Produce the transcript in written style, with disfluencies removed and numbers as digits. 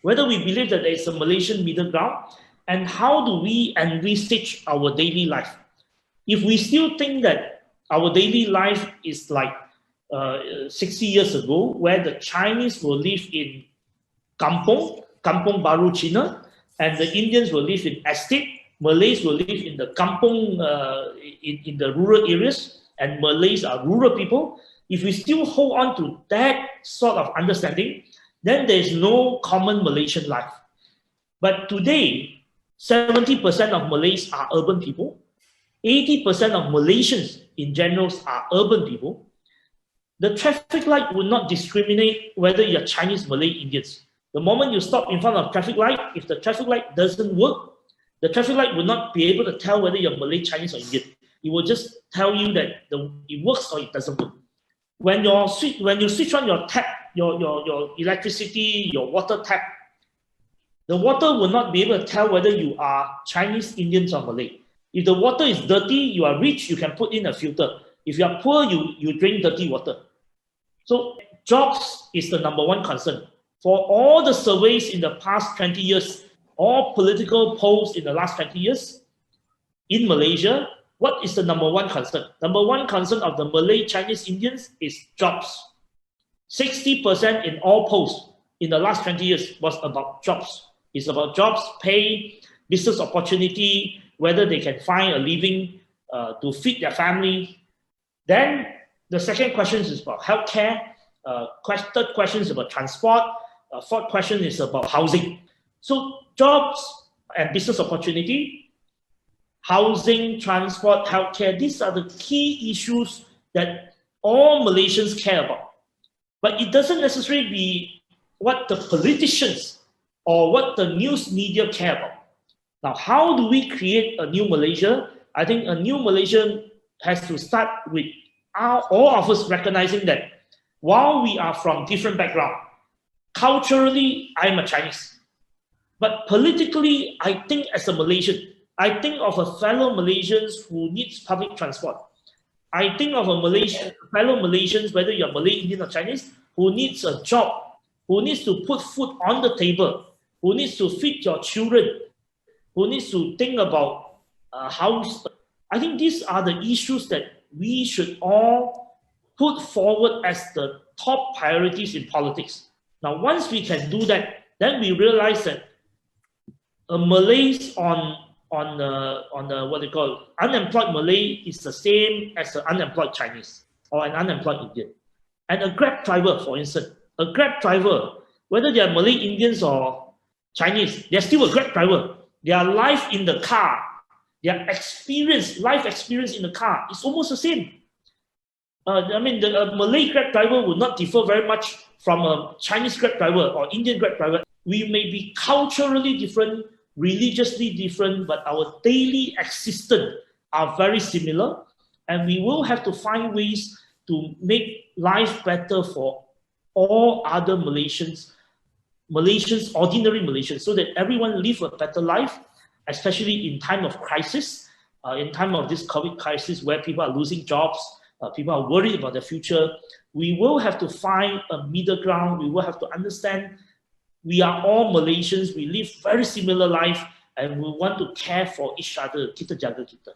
whether we believe that there is a Malaysian middle ground, and how do we envisage our daily life. If we still think that our daily life is like 60 years ago, where the Chinese will live in kampong baru China, and the Indians will live in estate, Malays will live in the kampong, in the rural areas, and Malays are rural people. If we still hold on to that sort of understanding, then there is no common Malaysian life. But today, 70% of Malays are urban people. 80% of Malaysians in general are urban people. The traffic light will not discriminate whether you're Chinese, Malay, Indians. The moment you stop in front of traffic light, if the traffic light doesn't work, the traffic light will not be able to tell whether you're Malay, Chinese, or Indian. It will just tell you that it works or it doesn't work. When you switch on your tap, your electricity, your water tap, the water will not be able to tell whether you are Chinese, Indians, or Malay. If the water is dirty, you are rich, you can put in a filter. If you are poor, you drink dirty water. So jobs is the #1 concern. For all the surveys in the past 20 years, all political polls in the last 20 years, in Malaysia, what is the #1 concern? #1 concern of the Malay, Chinese, Indians is jobs. 60% in all polls in the last 20 years was about jobs. It's about jobs, pay, business opportunity, whether they can find a living to feed their family. Then the second question is about healthcare. Third question is about transport. Fourth question is about housing. So jobs and business opportunity, housing, transport, healthcare, these are the key issues that all Malaysians care about. But it doesn't necessarily be what the politicians or what the news media care about. Now, how do we create a new Malaysia? I think a new Malaysia has to start with all of us recognizing that while we are from different backgrounds, culturally, I'm a Chinese. But politically, I think as a Malaysian, I think of a fellow Malaysians who needs public transport. I think of a fellow Malaysians, whether you're Malay, Indian, or Chinese, who needs a job, who needs to put food on the table, who needs to feed your children, who needs to think about house. I think these are the issues that we should all put forward as the top priorities in politics. Now, once we can do that, then we realize that a Malays on what they call unemployed Malay is the same as an unemployed Chinese or an unemployed Indian. And a Grab driver, for instance, a Grab driver, whether they are Malay, Indians, or Chinese, they're still a Grab driver. Their life in the car, their life experience in the car is almost the same. I mean, the Malay Grab driver will not differ very much from a Chinese Grab driver or Indian Grab driver. We may be culturally different, religiously different, but our daily existence are very similar, and we will have to find ways to make life better for all other Malaysians, ordinary Malaysians, so that everyone live a better life, especially in time of crisis, in time of this COVID crisis where people are losing jobs, people are worried about the future. We will have to find a middle ground. We will have to understand we are all Malaysians. We live very similar life, and we want to care for each other. Kita jaga kita.